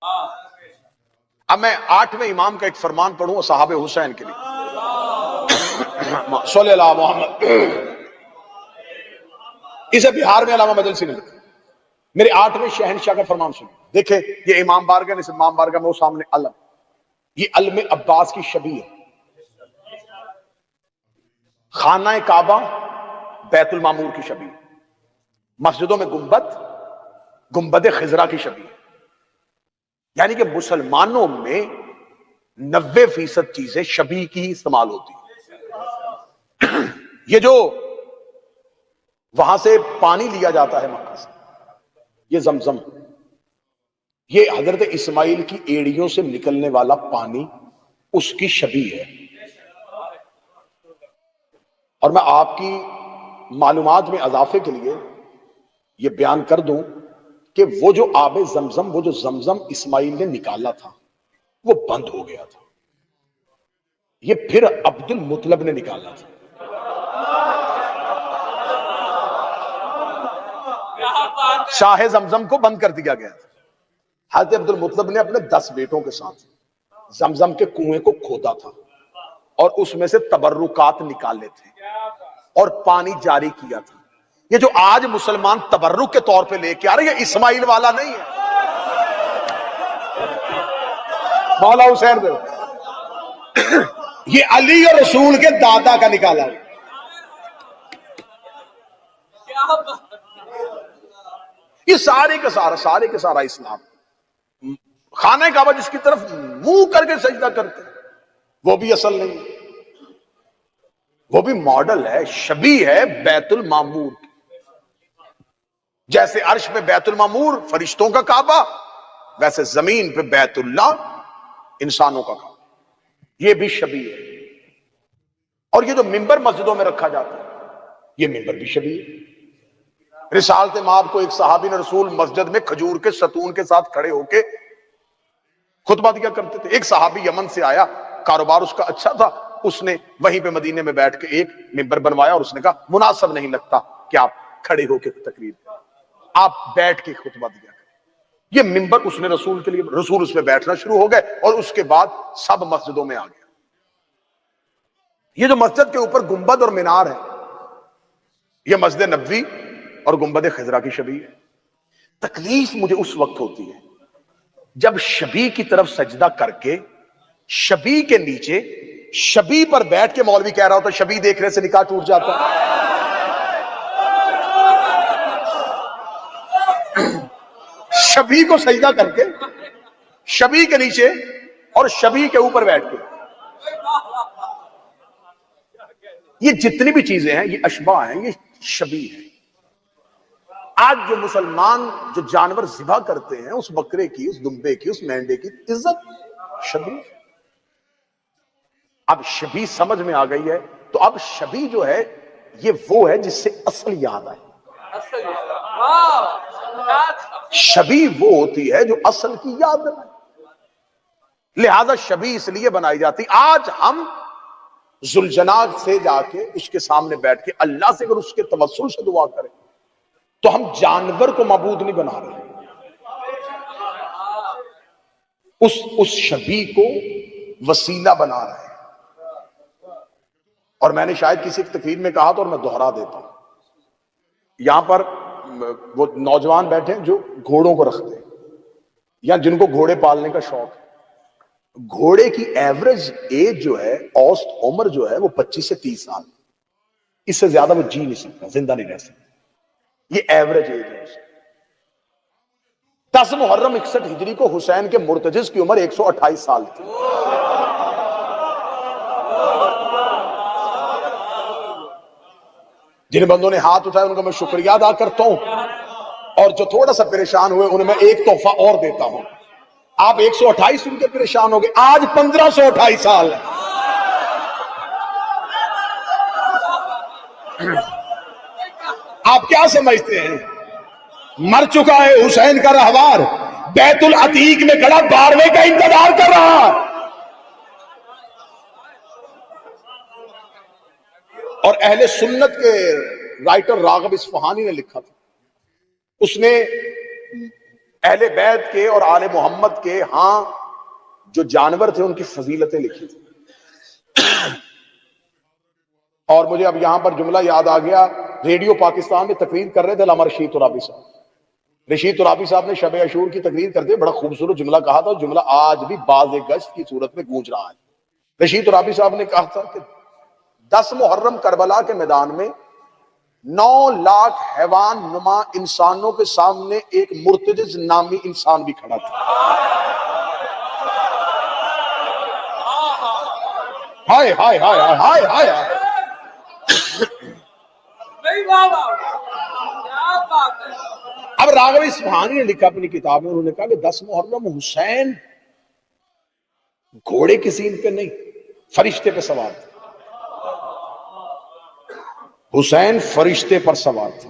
اب میں 8ویں امام کا ایک فرمان پڑھوں صحابہ حسین کے لیے، صلی اللہ محمد۔ اسے بہار میں علامہ مجلسی نے لکھا، میرے 8ویں شہنشاہ کا فرمان سنیں۔ دیکھیں یہ امام بارگاہ نہیں، امام بارگاہ میں وہ سامنے علم، یہ علم عباس کی شبیہ ہے۔ خانہ کعبہ بیت المعمور کی شبیہ، مسجدوں میں گنبد خضرا کی شبیہ، یعنی کہ مسلمانوں میں 90% چیزیں شبیہ کی استعمال ہوتی ہیں۔ یہ جو وہاں سے پانی لیا جاتا ہے مکہ سے، یہ زمزم، یہ حضرت اسماعیل کی ایڑیوں سے نکلنے والا پانی اس کی شبیہ ہے۔ اور میں آپ کی معلومات میں اضافے کے لیے یہ بیان کر دوں کہ وہ جو آب زمزم، وہ جو زمزم اسماعیل نے نکالا تھا وہ بند ہو گیا تھا، یہ پھر عبد المطلب نے نکالا تھا۔ شاہ زمزم کو بند کر دیا گیا تھا، حضرت عبد المطلب نے اپنے 10 بیٹوں کے ساتھ زمزم کے کنویں کو کھودا تھا اور اس میں سے تبرکات نکالے تھے اور پانی جاری کیا تھا۔ یہ جو آج مسلمان تبرک کے طور پہ لے کے آ رہے، یہ اسماعیل والا نہیں ہے، مولا حسین دے یہ علی اور رسول کے دادا کا نکالا ہے۔ یہ سارے کے سارا اسلام، خانہ کعبہ جس کی طرف منہ کر کے سجدہ کرتے ہیں وہ بھی اصل نہیں ہے، وہ بھی ماڈل ہے، شبیہ ہے بیت المعمور۔ جیسے عرش پہ بیت المعمور فرشتوں کا کعبہ، ویسے زمین پہ بیت اللہ انسانوں کا کعبہ، یہ بھی شبیہ ہے۔ اور یہ جو منبر مسجدوں میں رکھا جاتا ہے، یہ منبر بھی شبیہ ہے۔ رسالت مآب کو ایک صحابی نے رسول مسجد میں کھجور کے ستون کے ساتھ کھڑے ہو کے خطبہ دیا کرتے تھے۔ ایک صحابی یمن سے آیا، کاروبار اس کا اچھا تھا، اس نے وہیں پہ مدینے میں بیٹھ کے ایک منبر بنوایا اور اس نے کہا مناسب نہیں لگتا کہ آپ کھڑے ہو کے تقریر کریں، آپ بیٹھ کے خطبہ دیا کریں۔ یہ منبر اس نے رسول کے لیے، رسول اس میں بیٹھنا شروع ہو گئے اور اس کے بعد سب مسجدوں میں آ گیا۔ یہ جو مسجد کے اوپر گنبد اور مینار ہے، یہ مسجد نبوی اور گنبد خضرا کی شبیہ ہے۔ تکلیف مجھے اس وقت ہوتی ہے جب شبیہ کی طرف سجدہ کر کے شبیہ کے نیچے شبیہ پر بیٹھ کے مولوی کہہ رہا ہوتا شبیہ دیکھنے سے نکاح ٹوٹ جاتا ہے۔ شبیہ کو سجدہ کر کے شبیہ کے نیچے اور شبیہ کے اوپر بیٹھ کے، یہ جتنی بھی چیزیں ہیں یہ اشباہ ہیں، یہ شبیہ ہیں۔ آج جو مسلمان جو جانور ذبح کرتے ہیں، اس بکرے کی، اس دمبے کی، اس مینڈے کی عزت شبیہ۔ اب شبیہ سمجھ میں آ گئی ہے تو اب شبیہ جو ہے یہ وہ ہے جس سے اصل یاد آئے۔ شبیہ وہ ہوتی ہے جو اصل کی یاد آئے، لہذا شبیہ اس لیے بنائی جاتی۔ آج ہم ذوالجناح سے جا کے اس کے سامنے بیٹھ کے اللہ سے اگر اس کے توسل سے دعا کریں تو ہم جانور کو معبود نہیں بنا رہے، اس شبیہ کو وسیلہ بنا رہے ہیں۔ اور میں نے شاید کسی ایک تقریر میں کہا تو اور میں دوہرا دیتا ہوں، یہاں پر وہ نوجوان بیٹھے ہیں جو گھوڑوں کو رکھتے ہیں یا جن کو گھوڑے پالنے کا شوق ہے۔ گھوڑے کی ایوریج ایج جو ہے، اوسط عمر جو ہے وہ 25 سے 30 سال، اس سے زیادہ وہ جی نہیں سکتا، زندہ نہیں رہ سکتا، یہ ایوریج ایج ہے۔ 10 محرم 61 ہجری کو حسین کے مرتجز کی عمر 128 سال تھی۔ جن بندوں نے ہاتھ اٹھائے ان کا میں شکریہ ادا کرتا ہوں، اور جو تھوڑا سا پریشان ہوئے انہیں میں ایک تحفہ اور دیتا ہوں۔ آپ 128 سن کے پریشان ہو گئے، آج 1528 سال ہے۔ آپ کیا سمجھتے ہیں؟ مر چکا ہے حسین کا رہوار، بیت العتیق میں کھڑا 12ویں کا انتظار کر رہا۔ اور اہل سنت کے رائٹر راغب اصفہانی نے لکھا تھا، اس نے اہل بیت کے اور آل محمد کے ہاں جو جانور تھے ان کی فضیلتیں لکھی تھی. اور مجھے اب یہاں پر جملہ یاد آ گیا، ریڈیو پاکستان میں تقریر کر رہے تھے علامہ رشید ترابی صاحب. رشید ترابی صاحب نے شب عاشور کی تقریر کرتے بڑا خوبصورت جملہ کہا تھا، جملہ آج بھی باز گشت کی صورت میں گونج رہا ہے. رشید ترابی صاحب نے کہا تھا کہ 10 محرم کربلا کے میدان میں 9 لاکھ حیوان نما انسانوں کے سامنے ایک مرتجز نامی انسان بھی کھڑا تھا. ہائے ہائے ہائے ہائے ہائے ہائے. اب راغب اصفہانی نے لکھا اپنی کتاب میں، انہوں نے کہا کہ 10 محرم حسین گھوڑے کی سین پہ نہیں، فرشتے پہ سوار تھے. حسین فرشتے پر سوار تھا.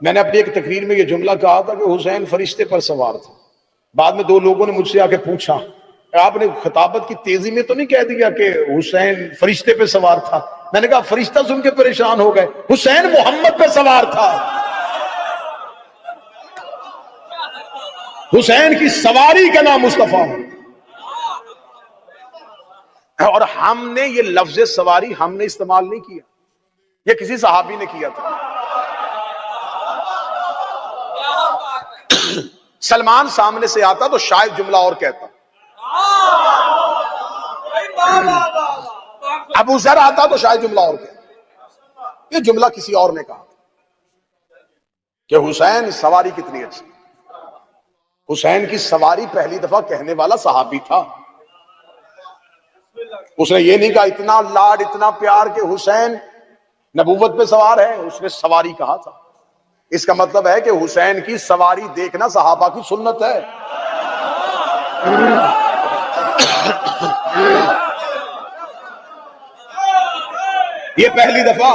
میں نے اپنی ایک تقریر میں یہ جملہ کہا تھا کہ حسین فرشتے پر سوار تھا. بعد میں 2 لوگوں نے مجھ سے آ کے پوچھا، آپ نے خطابت کی تیزی میں تو نہیں کہہ دیا کہ حسین فرشتے پہ سوار تھا؟ میں نے کہا فرشتہ سن کے پریشان ہو گئے، حسین محمد پہ سوار تھا. حسین کی سواری کا نام مصطفیٰ ہے. اور ہم نے یہ لفظ سواری ہم نے استعمال نہیں کیا، یہ کسی صحابی نے کیا تھا. سلمان سامنے سے آتا تو شاید جملہ اور کہتا، ابو ذر آتا تو شاید جملہ اور کہتا. یہ جملہ کسی اور نے کہا کہ حسین سواری کتنی اچھی. حسین کی سواری پہلی دفعہ کہنے والا صحابی تھا. اس نے یہ نہیں کہا اتنا لاڈ اتنا پیار کہ حسین نبوت پہ سوار ہے، اس نے سواری کہا تھا. اس کا مطلب ہے کہ حسین کی سواری دیکھنا صحابہ کی سنت ہے. یہ پہلی دفعہ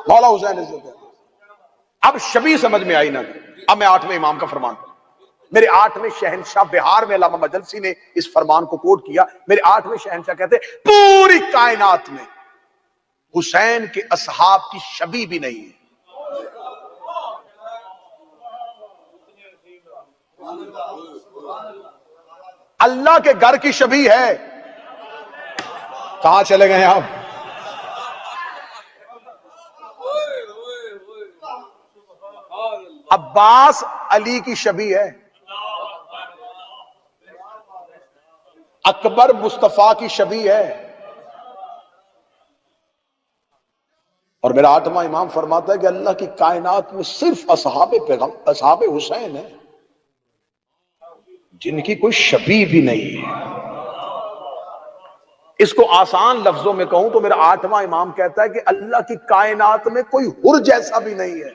مولا حسین عزت ہے. اب شبیہ سمجھ میں آئی نا. اب میں 8ویں امام کا فرمان پڑھوں. میرے 8ویں شہنشاہ، بہار میں علامہ مجلسی نے اس فرمان کو کوٹ کیا. میرے 8ویں شہنشاہ کہتے پوری کائنات میں حسین کے اصحاب کی شبیہ بھی نہیں ہے. اللہ کے گھر کی شبیہ ہے. کہاں چلے گئے آپ؟ عباس علی کی شبیہ ہے. اکبر مصطفیٰ کی شبیہ ہے. اور میرا 8واں امام فرماتا ہے کہ اللہ کی کائنات میں صرف اصحاب حسین ہیں جن کی کوئی شبیہ بھی نہیں ہے. اس کو آسان لفظوں میں کہوں تو میرا 8واں امام کہتا ہے کہ اللہ کی کائنات میں کوئی حر جیسا بھی نہیں ہے.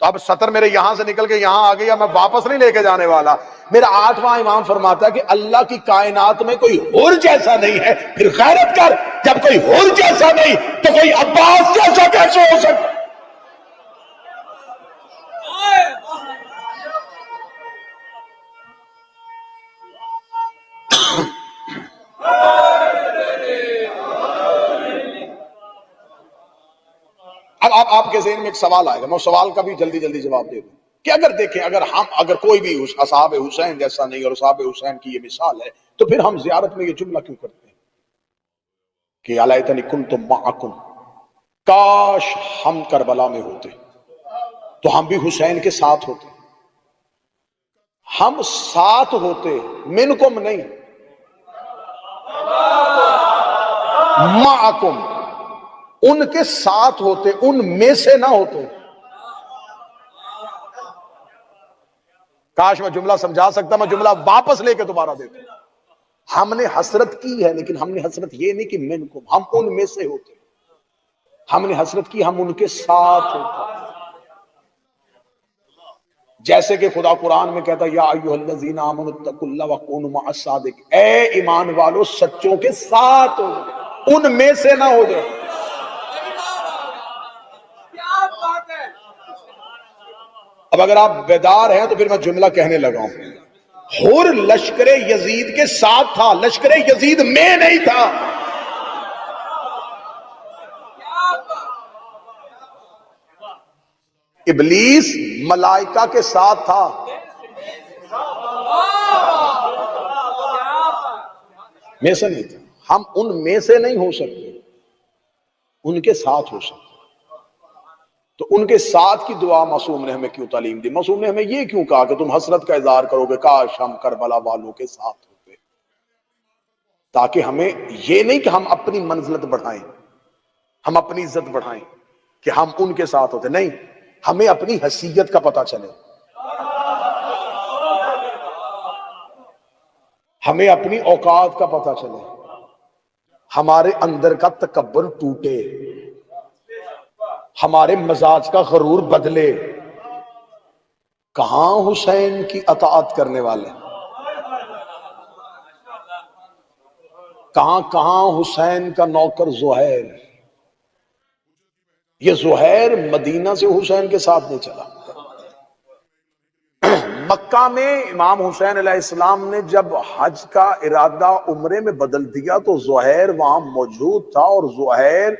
تو اب سطر میرے یہاں سے نکل کے یہاں آ گیا، میں واپس نہیں لے کے جانے والا. میرا 8واں امام فرماتا ہے کہ اللہ کی کائنات میں کوئی حر جیسا نہیں ہے. پھر غیرت کر، جب کوئی حر جیسا نہیں تو کوئی عباس جیسا کیسے ہو سکتا؟ اب آپ کے ذہن میں ایک سوال آئے گا، میں اس سوال کا بھی جلدی جلدی جواب دے دوں کہ اگر دیکھیں اگر کوئی بھی اصحاب حسین جیسا نہیں اور اصحاب حسین کی یہ مثال ہے تو پھر ہم زیارت میں یہ جملہ کیوں کرتے ہیں کہ الیتنی کنت معکم، کاش ہم کربلا میں ہوتے تو ہم بھی حسین کے ساتھ ہوتے. ہم ساتھ ہوتے، منکم نہیں، معکم، ان کے ساتھ ہوتے، ان میں سے نہ ہوتے. کاش میں جملہ سمجھا سکتا، میں جملہ واپس لے کے دوبارہ دیتا. ہم نے حسرت کی ہے لیکن ہم نے حسرت یہ نہیں کہ منکم، ہم ان میں سے ہوتے. ہم نے حسرت کی ہم ان کے ساتھ ہوتے. جیسے کہ خدا قرآن میں کہتا یا ایھا الذین آمنوا اتقوا اللہ وکونوا مع الصادقین، اے ایمان والو سچوں کے ساتھ ہو جائے، ان میں سے نہ ہو جائے. اب اگر آپ بیدار ہیں تو پھر میں جملہ کہنے لگا ہوں. حر لشکر یزید کے ساتھ تھا، لشکر یزید میں نہیں تھا. ابلیس ملائکہ کے ساتھ تھا. میں سے نہیں تھا. ہم ان میں سے نہیں ہو سکتے، ان کے ساتھ ہو سکتے. تو ان کے ساتھ کی دعا معصوم نے ہمیں کیوں تعلیم دی؟ معصوم نے ہمیں یہ کیوں کہا کہ تم حسرت کا اظہار کرو گے کاش ہم کربلا والوں کے ساتھ ہوتے، تاکہ ہمیں یہ نہیں کہ ہم اپنی منزلت بڑھائیں، ہم اپنی عزت بڑھائیں کہ ہم ان کے ساتھ ہوتے. نہیں، ہمیں اپنی حیثیت کا پتہ چلے، ہمیں اپنی اوقات کا پتہ چلے، ہمارے اندر کا تکبر ٹوٹے، ہمارے مزاج کا غرور بدلے. کہاں حسین کی اطاعت کرنے والے، کہاں حسین کا نوکر زہیر. یہ زہیر مدینہ سے حسین کے ساتھ نہیں چلا. مکہ میں امام حسین علیہ السلام نے جب حج کا ارادہ عمرے میں بدل دیا تو زہیر وہاں موجود تھا، اور زہیر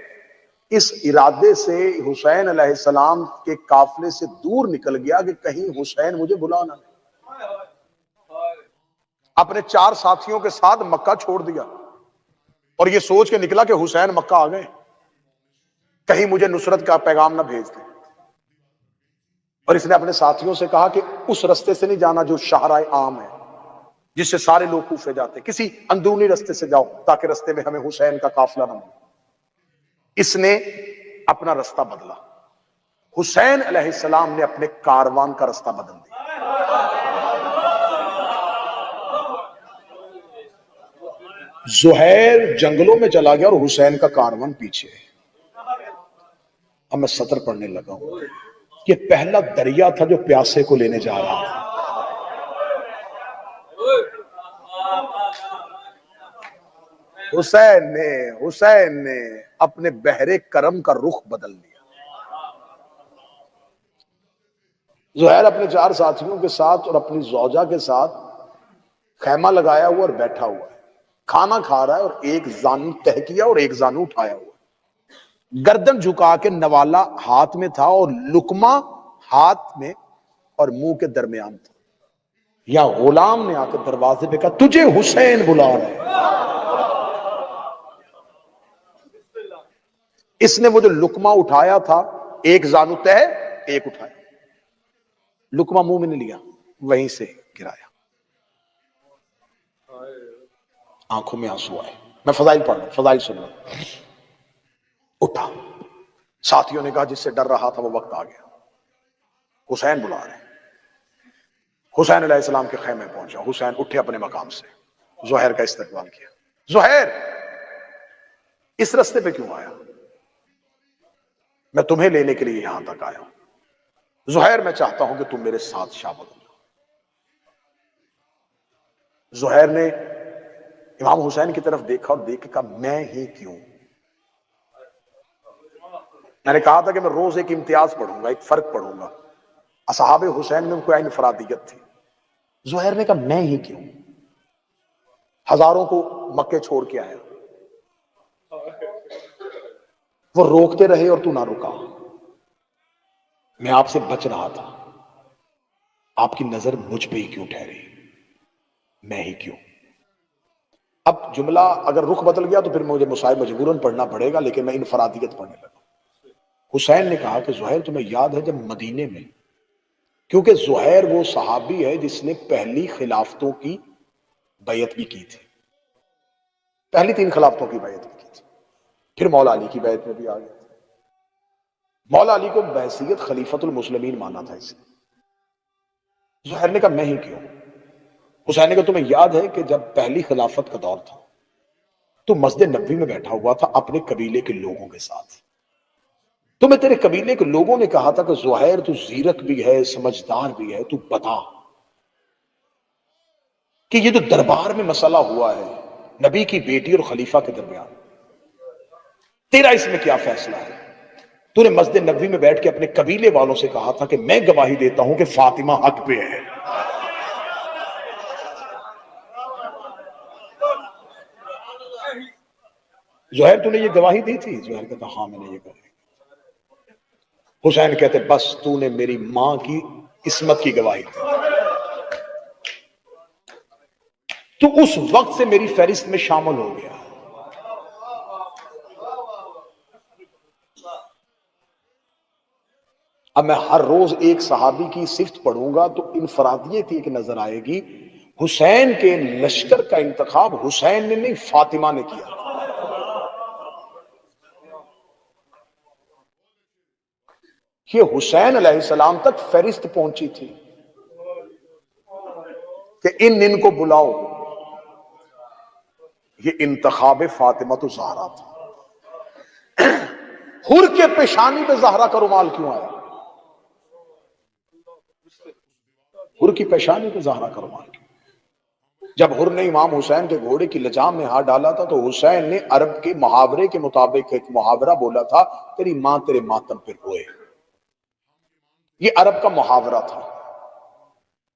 اس ارادے سے حسین علیہ السلام کے قافلے سے دور نکل گیا کہ کہیں حسین مجھے بلانا نہیں. اپنے 4 ساتھیوں کے ساتھ مکہ چھوڑ دیا اور یہ سوچ کے نکلا کہ حسین مکہ آ گئے، کہیں مجھے نصرت کا پیغام نہ بھیج دیں. اور اس نے اپنے ساتھیوں سے کہا کہ اس رستے سے نہیں جانا جو شاہراہ عام ہے، جس سے سارے لوگ کوفے جاتے، کسی اندرونی رستے سے جاؤ تاکہ رستے میں ہمیں حسین کا قافلہ نہ ملے. اس نے اپنا رستہ بدلا. حسین علیہ السلام نے اپنے کاروان کا رستہ بدل دیا. زہیر جنگلوں میں چلا گیا اور حسین کا کاروان پیچھے. اب میں سطر پڑھنے لگا ہوں. یہ پہلا دریا تھا جو پیاسے کو لینے جا رہا تھا. حسین نے اپنے بحر کرم کا رخ بدل دیا. زہیر اپنے 4 ساتھیوں کے ساتھ اور اپنی زوجہ کے ساتھ خیمہ لگایا ہوا اور بیٹھا ہوا ہے، کھانا کھا رہا ہے، اور ایک زانو تہ کیا اور ایک زانو اٹھایا ہوا، گردن جھکا کے نوالا ہاتھ میں تھا اور لقمہ ہاتھ میں اور منہ کے درمیان تھا. یا غلام نے آ کے دروازے پہ کہا تجھے حسین بلا رہا ہے. اس نے وہ جو لقمہ اٹھایا تھا، ایک زانو تہ ایک اٹھایا، لقمہ منہ میں نہیں لیا، وہیں سے گرایا. آنکھوں میں آنسو آئے. میں فضائل پڑھ رہا ہوں، فضائل سن رہا ہوں. اٹھا. ساتھیوں نے کہا جس سے ڈر رہا تھا وہ وقت آ گیا، حسین بلا رہے ہیں. حسین علیہ السلام کے خیمے پہنچا. حسین اٹھے اپنے مقام سے، زہیر کا استقبال کیا. زہیر اس رستے پہ کیوں آیا؟ میں تمہیں لینے کے لیے یہاں تک آیا ہوں. زہیر میں چاہتا ہوں کہ تم میرے ساتھ شامل ہو. زہیر نے امام حسین کی طرف دیکھا اور دیکھ کے کہا میں ہی کیوں؟ میں نے کہا تھا کہ میں روز ایک امتیاز پڑھوں گا، ایک فرق پڑھوں گا. اصحاب حسین میں کوئی انفرادیت تھی. زہیر نے کہا میں ہی کیوں؟ ہزاروں کو مکے چھوڑ کے آیا، وہ روکتے رہے اور تو نہ رکا. میں آپ سے بچ رہا تھا، آپ کی نظر مجھ پہ ہی کیوں ٹھہری؟ میں ہی کیوں؟ اب جملہ اگر رخ بدل گیا تو پھر مجھے مصائب مجبوراً پڑھنا پڑے گا، لیکن میں انفرادیت پڑھنے لگا. حسین نے کہا کہ زہیر تمہیں یاد ہے جب مدینے میں، کیونکہ زہیر وہ صحابی ہے جس نے پہلی خلافتوں کی بیعت بھی کی تھی، پہلی 3 خلافتوں کی بیعت بھی کی تھی، پھر مولا علی کی بیعت میں بھی آ گیا. مولا علی کو بحیثیت خلیفۃ المسلمین مانا تھا. اسے زہیر نے کہا میں ہی کیوں؟ حسین نے کہا تمہیں یاد ہے کہ جب پہلی خلافت کا دور تھا تو مسجد نبوی میں بیٹھا ہوا تھا اپنے قبیلے کے لوگوں کے ساتھ. تمہیں تیرے قبیلے کے لوگوں نے کہا تھا کہ زہیر تو زیرک بھی ہے، سمجھدار بھی ہے، تو بتا کہ یہ جو دربار میں مسئلہ ہوا ہے نبی کی بیٹی اور خلیفہ کے درمیان، تیرا اس میں کیا فیصلہ ہے؟ تو نے مسجد نبوی میں بیٹھ کے اپنے قبیلے والوں سے کہا تھا کہ میں گواہی دیتا ہوں کہ فاطمہ حق پہ ہے. زہیر تو نے یہ گواہی دی تھی؟ زہیر کہتا ہاں میں نے یہ گواہی۔ حسین کہتے بس تو نے میری ماں کی عصمت کی گواہی دی، تو اس وقت سے میری فہرست میں شامل ہو گیا۔ اب میں ہر روز ایک صحابی کی صفت پڑھوں گا تو انفرادیت ایک نظر آئے گی۔ حسین کے لشکر کا انتخاب حسین نے نہیں، فاطمہ نے کیا۔ یہ حسین علیہ السلام تک فہرست پہنچی تھی کہ ان کو بلاؤ۔ یہ انتخاب فاطمہ تو زہرا تھا۔ حر کے پیشانی پہ زہرا کا رومال کیوں آیا؟ حر کی پیشانی پہ زہرا کا رومال کیوں؟ جب حر نے امام حسین کے گھوڑے کی لجام میں ہاتھ ڈالا تھا تو حسین نے عرب کے محاورے کے مطابق ایک محاورہ بولا تھا، تیری ماں تیرے ماتم پہ روئے۔ یہ عرب کا محاورہ تھا۔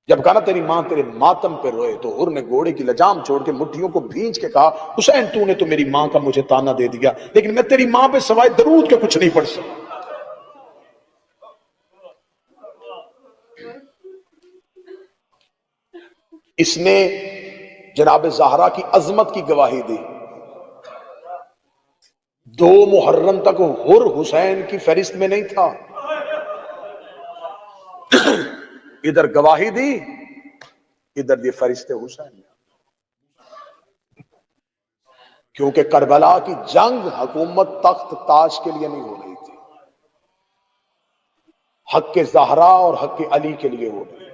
جب کہا نا تیری ماں تیرے ماتم پہ روئے، تو حر نے گھوڑے کی لجام چھوڑ کے مٹھیوں کو بھینچ کے کہا حسین تو نے تو میری ماں کا مجھے تانا دے دیا، لیکن میں تیری ماں پہ سوائے درود کے کچھ نہیں پڑھ سکتا۔ اس نے جناب زہرا کی عظمت کی گواہی دی۔ 2 محرم تک حر حسین کی فہرست میں نہیں تھا، ادھر گواہی دی، ادھر یہ فہرست حسین میں۔ کیونکہ کربلا کی جنگ حکومت تخت تاج کے لیے نہیں ہو رہی تھی، حق زہرا اور حق علی کے لیے ہو رہی تھی۔